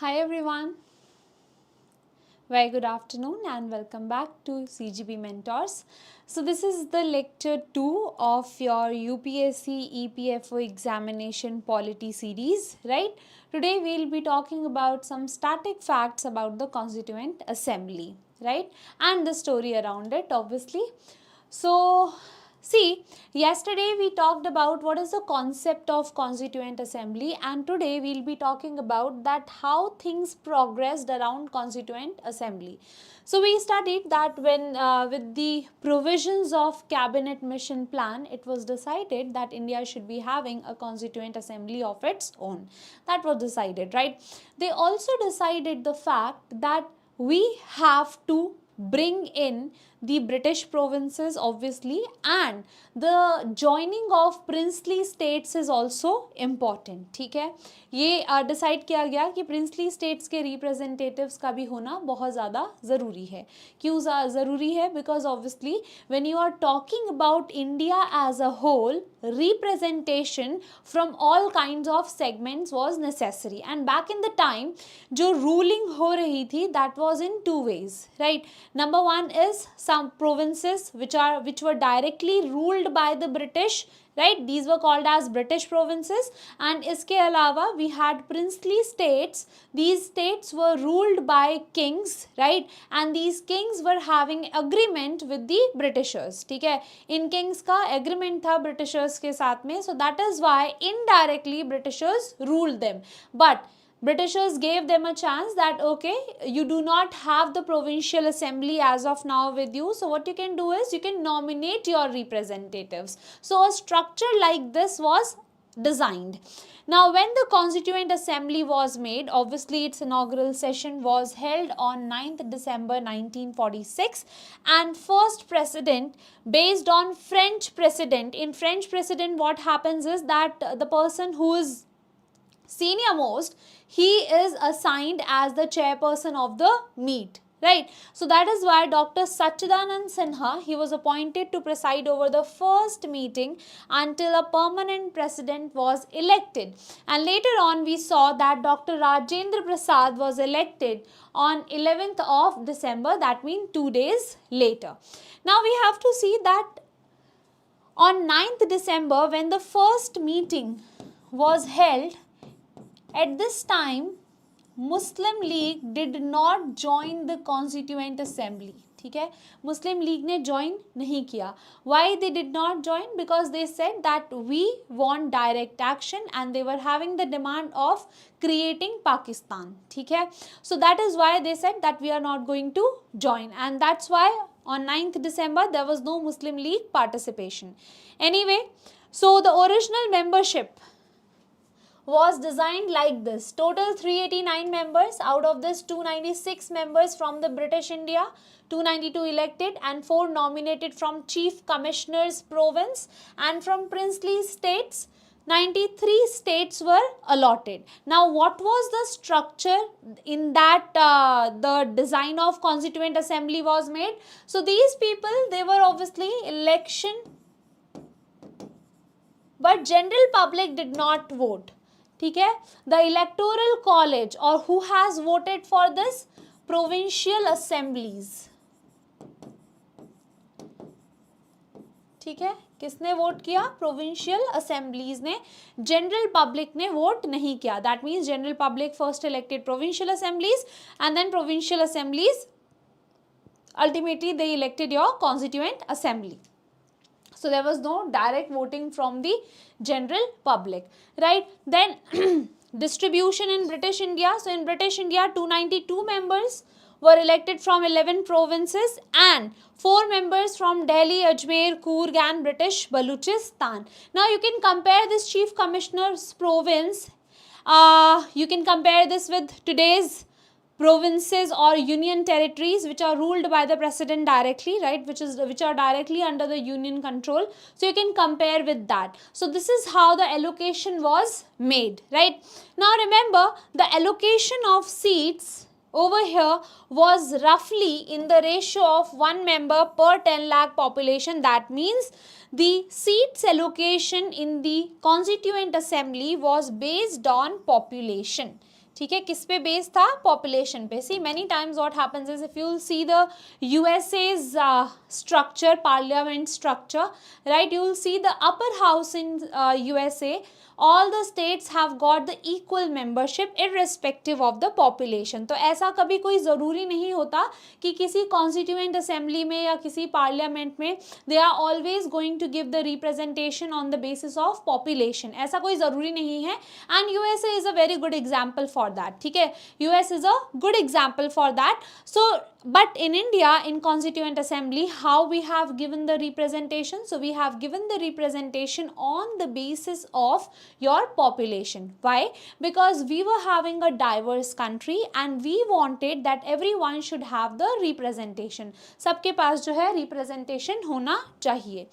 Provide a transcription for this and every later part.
Hi everyone, very good afternoon and welcome back to CGB Mentors. So this is the lecture 2 of your UPSC EPFO examination polity series, right? Today we will be talking about some static facts about the Constituent Assembly, right? And the story around it obviously. So see, yesterday we talked about what is the concept of Constituent Assembly, and today we will be talking about that how things progressed around Constituent Assembly. So we studied that when with the provisions of Cabinet Mission Plan, it was decided that India should be having a Constituent Assembly of its own. That was decided, right? They also decided the fact that we have to bring in the British provinces obviously, and the joining of princely states is also important. ठीक है, ये decide किया गया कि princely states के representatives का भी होना बहुत ज़्यादा ज़रूरी है. क्यों ज़रूरी है? Because obviously when you are talking about India as a whole, representation from all kinds of segments was necessary. And back in the time जो ruling हो रही थी, that was in two ways, right? Number one is some provinces which were directly ruled by the British, right? These were called as British provinces. And इसके अलावा we had princely states. These states were ruled by kings, right? And these kings were having agreement with the Britishers. ठीक है, इन kings का agreement था Britishers के साथ में. So that is why indirectly Britishers ruled them. But Britishers gave them a chance that okay, you do not have the provincial assembly as of now with you, so what you can do is you can nominate your representatives. So a structure like this was designed. Now when the Constituent Assembly was made, obviously its inaugural session was held on 9th December 1946, and first precedent based on French precedent. In French precedent, what happens is that the person who is senior most, he is assigned as the chairperson of the meet, right? So that is why Dr. Sachidanand Sinha, he was appointed to preside over the first meeting until a permanent president was elected. And later on we saw that Dr. Rajendra Prasad was elected on 11th of December, that means 2 days later. Now we have to see that on 9th December when the first meeting was held, at this time Muslim League did not join the Constituent Assembly. ठीक है, मुस्लिम league ने join नहीं किया. Why they did not join? Because they said that we want direct action and they were having the demand of creating Pakistan. ठीक है, so that is why they said that we are not going to join, and that's why on 9th December there was no Muslim League participation. Anyway, so the original membership was designed like this. Total 389 members, out of this 296 members from the British India, 292 elected and 4 nominated from Chief Commissioner's province, and from princely states 93 states were allotted. Now what was the structure in that the design of Constituent Assembly was made? So these people, they were obviously election, but general public did not vote. ठीक है, the electoral college or who has voted for this provincial assemblies. ठीक है, किसने vote किया? Provincial assemblies ने. General public ने vote नहीं किया. That means general public first elected provincial assemblies and then provincial assemblies ultimately they elected your Constituent Assembly. So there was no direct voting from the general public, right? Then distribution in British India. So in British India 292 members were elected from 11 provinces and 4 members from Delhi, Ajmer, Coorg and British Baluchistan. Now you can compare this Chief Commissioner's province, you can compare this with today's provinces or union territories which are ruled by the president directly, right, which are directly under the union control. So you can compare with that. So this is how the allocation was made, right? Now remember, the allocation of seats over here was roughly in the ratio of 1 member per 10 lakh population. That means the seats allocation in the Constituent Assembly was based on population. ठीक है, किस पे base था? Population पे. See many times what happens is, if you will see the USA's structure, parliament structure, right, you will see the upper house in USA, all the states have got the equal membership irrespective of the population. तो ऐसा कभी कोई ज़रूरी नहीं होता कि किसी constituent assembly में या किसी पार्लियामेंट में they are always going to give the representation on the basis of population. ऐसा कोई ज़रूरी नहीं है. And USA is a very good example for that. ठीक है, US is a good example for that. So but in India, in Constituent Assembly, how we have given the representation? So we have given the representation on the basis of your population. Why? Because we were having a diverse country and we wanted that everyone should have the representation. सबके पास जो है representation होना चाहिए.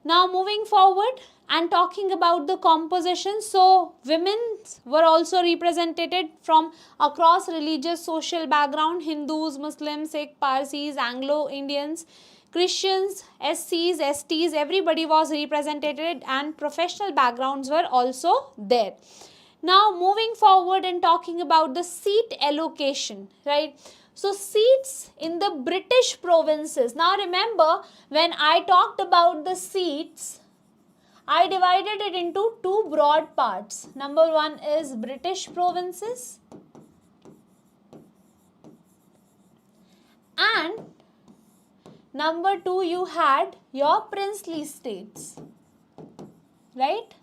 Now moving forward and talking about the composition, so women were also represented from across religious social background, Hindus, Muslims, Sikh, Parsis, Anglo-Indians, Christians, SCs, STs, everybody was represented and professional backgrounds were also there. Now moving forward and talking about the seat allocation, right? So seats in the British provinces. Now remember, when I talked about the seats, I divided it into two broad parts. Number one is British provinces and number two you had your princely states, right?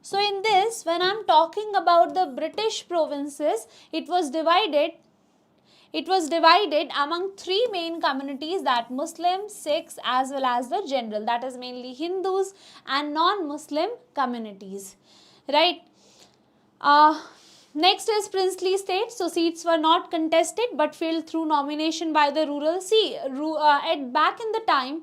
So in this, when I am talking about the British provinces, it was divided among three main communities, that Muslims, Sikhs as well as the general, that is mainly Hindus and non-Muslim communities, right? Next is princely states. So seats were not contested but filled through nomination by the rural. See, back in the time,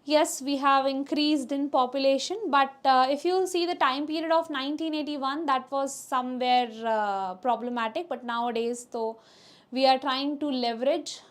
yes, we have increased in population, but if you see the time period of 1981, that was somewhere problematic, but nowadays though we are trying to leverage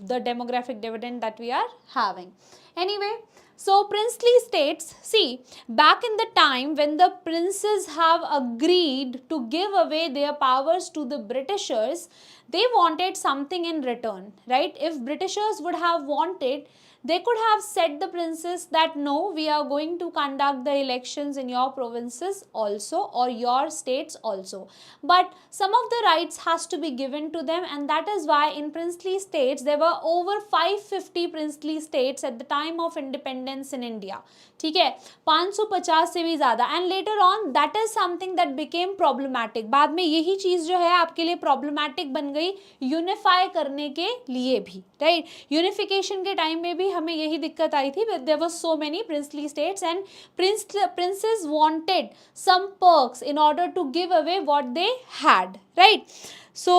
the demographic dividend that we are having. Anyway, so princely states, see, back in the time when the princes have agreed to give away their powers to the Britishers, they wanted something in return, right? If Britishers would have wanted, they could have said the princes that no, we are going to conduct the elections in your provinces also or your states also. But some of the rights has to be given to them, and that is why in princely states, there were over 550 princely states at the time of independence in India. ठीक है, 550 से भी ज़्यादा. And later on, that is something that became problematic. बाद में यही चीज़ जो है आपके लिए problematic बन गई unify करने के लिए भी, right? Unification के टाइम में भी हमें यही दिक्कत आई थी. There were so many princely states and princes wanted some perks in order to give away what they had, right? So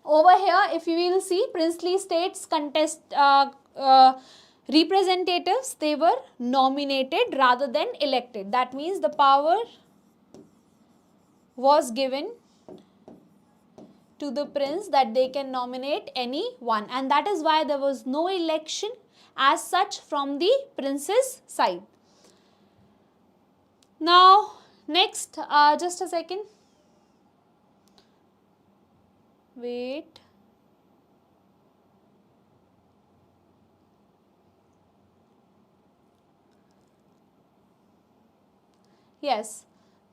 over here, if you will see, princely states contest representatives, they were nominated rather than elected. That means the power was given to the prince that they can nominate anyone, and that is why there was no election as such from the prince's side. Now next, just a second, wait. Yes.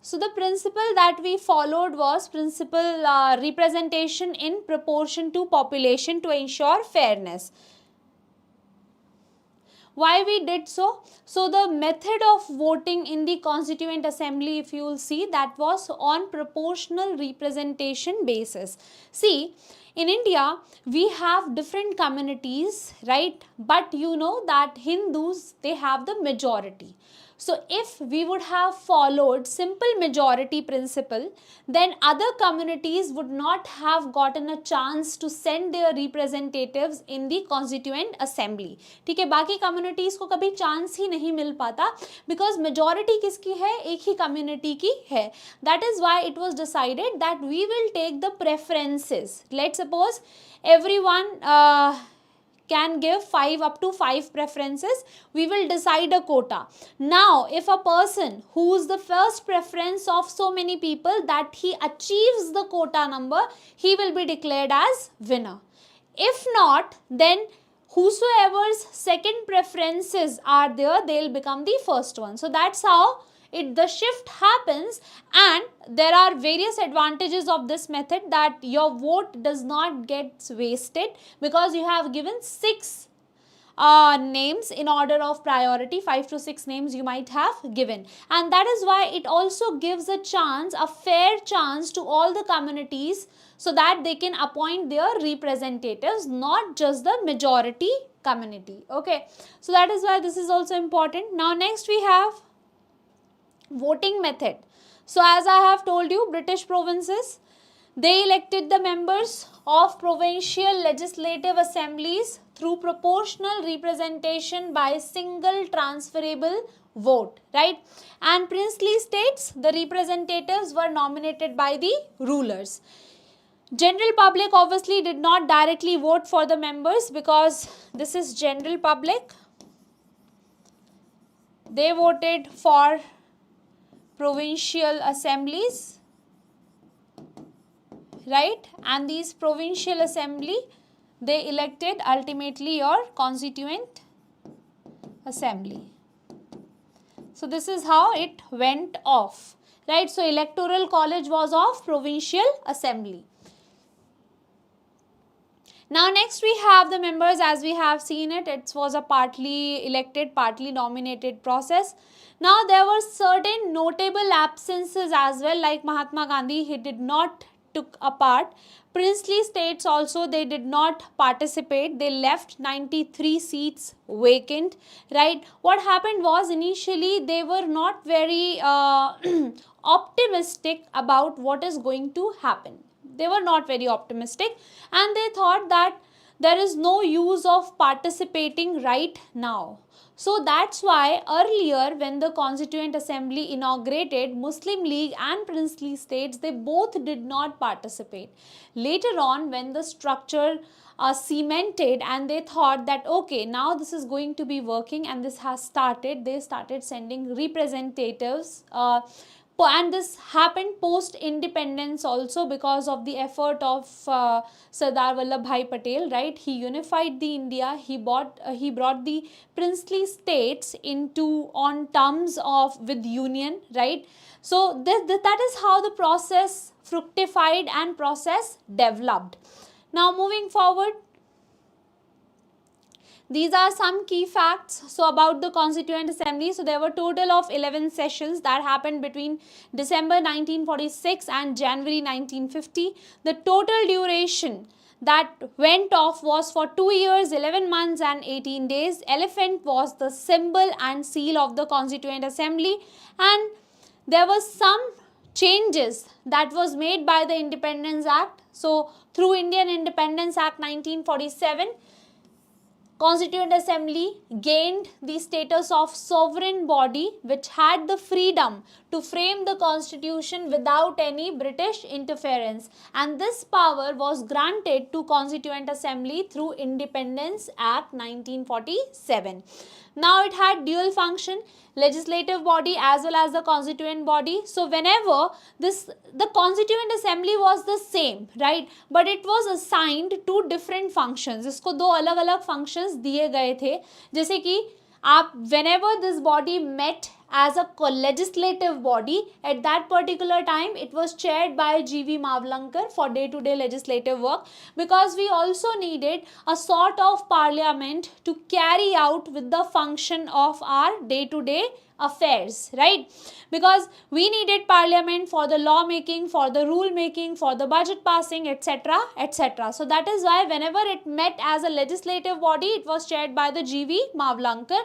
So the principle that we followed was principle representation in proportion to population to ensure fairness. Why we did so? So the method of voting in the Constituent Assembly, if you will see, that was on proportional representation basis. See, in India, we have different communities, right? But you know that Hindus, they have the majority. So if we would have followed simple majority principle, then other communities would not have gotten a chance to send their representatives in the Constituent Assembly. ठीक है, बाकी communities को कभी chance ही नहीं मिल पाता because majority किसकी है? एक ही community की है. That is why it was decided that we will take the preferences. Let's suppose everyone can give 5 up to 5 preferences, we will decide a quota. Now, if a person who is the first preference of so many people that he achieves the quota number, he will be declared as winner. If not, then whosoever's second preferences are there, they'll become the first one. So that's how the shift happens, and there are various advantages of this method, that your vote does not get wasted because you have given 6 names in order of priority. 5 to 6 names you might have given, and that is why it also gives a chance, a fair chance to all the communities, so that they can appoint their representatives, not just the majority community. Okay, so that is why this is also important. Now next we have voting method. So as I have told you, British provinces, they elected the members of provincial legislative assemblies through proportional representation by single transferable vote, right? And princely states, the representatives were nominated by the rulers. General public obviously did not directly vote for the members, because this is general public. They voted for provincial assemblies, right? And these provincial assembly, they elected ultimately your Constituent Assembly. So this is how it went off, right? So electoral college was of provincial assembly. Now next we have the members. As we have seen it, it was a partly elected, partly nominated process. Now there were certain notable absences as well, like Mahatma Gandhi, he did not took a part. Princely states also, they did not participate, they left 93 seats vacant, right? What happened was, initially they were not very optimistic about what is going to happen. They were not very optimistic, and they thought that there is no use of participating right now. So that's why earlier, when the Constituent Assembly inaugurated, Muslim League and princely states, they both did not participate. Later on, when the structure cemented and they thought that okay, now this is going to be working and this has started, they started sending representatives, and this happened post independence also, because of the effort of Sardar Vallabhbhai Patel, right? He unified the India, he brought the princely states into on terms of with union, right? So that is how the process fructified and process developed. Now moving forward, these are some key facts about the Constituent Assembly. So there were total of 11 sessions that happened between December 1946 and January 1950. The total duration that went off was for 2 years, 11 months and 18 days. Elephant was the symbol and seal of the Constituent Assembly, and there was some changes that was made by the Independence Act. So through Indian Independence Act 1947, Constituent Assembly gained the status of sovereign body which had the freedom to frame the constitution without any British interference, and this power was granted to Constituent Assembly through Independence Act 1947. Now it had dual function, legislative body as well as the constituent body. So whenever the Constituent Assembly was the same, right, but it was assigned to different functions. इसको दो अलग अलग functions दिए गए थे, जैसे कि आप whenever this body met as a legislative body, at that particular time it was chaired by G.V. Mavlankar for day-to-day legislative work, because we also needed a sort of parliament to carry out with the function of our day-to-day affairs, right? Because we needed parliament for the law making, for the rule making, for the budget passing, etc., etc. So that is why whenever it met as a legislative body, it was chaired by the G.V. Mavlankar,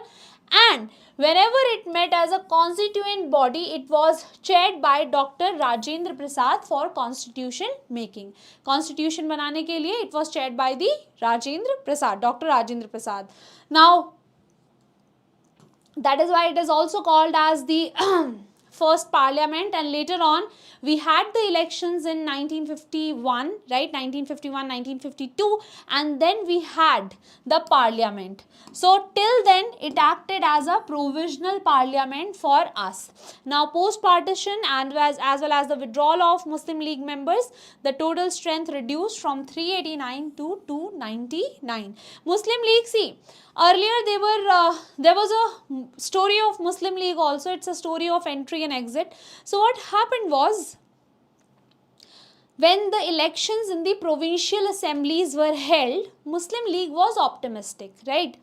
and whenever it met as a constituent body, it was chaired by Dr. Rajendra Prasad for constitution making. Constitution बनाने के लिए it was chaired by the Rajendra Prasad, Dr. Rajendra Prasad. Now, that is why it is also called as the first parliament, and later on we had the elections in 1951, right, 1951, 1952, and then we had the parliament. So till then it acted as a provisional parliament for us. Now post partition and as well as the withdrawal of Muslim League members, the total strength reduced from 389 to 299. Muslim League, see, earlier there was a story of Muslim League also. It's a story of entry and exit. So what happened was, when the elections in the provincial assemblies were held, Muslim League was optimistic, right?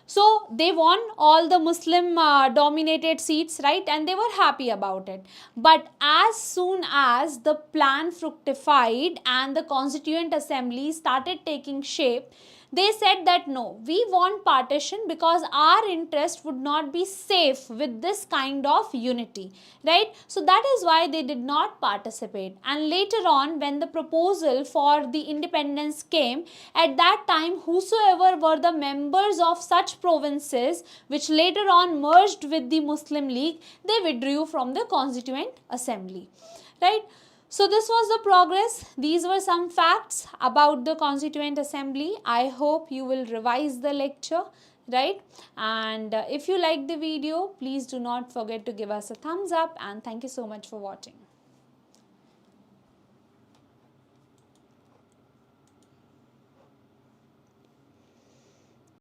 So they won all the Muslim dominated seats, right, and they were happy about it. But as soon as the plan fructified and the Constituent Assembly started taking shape, they said that no, we want partition because our interest would not be safe with this kind of unity, right? So that is why they did not participate. And later on, when the proposal for the independence came, at that time whosoever were the members of such provinces which later on merged with the Muslim League, they withdrew from the Constituent Assembly, right? So this was the progress. These were some facts about the Constituent Assembly. I hope you will revise the lecture, right? And if you like the video, please do not forget to give us a thumbs up, and thank you so much for watching.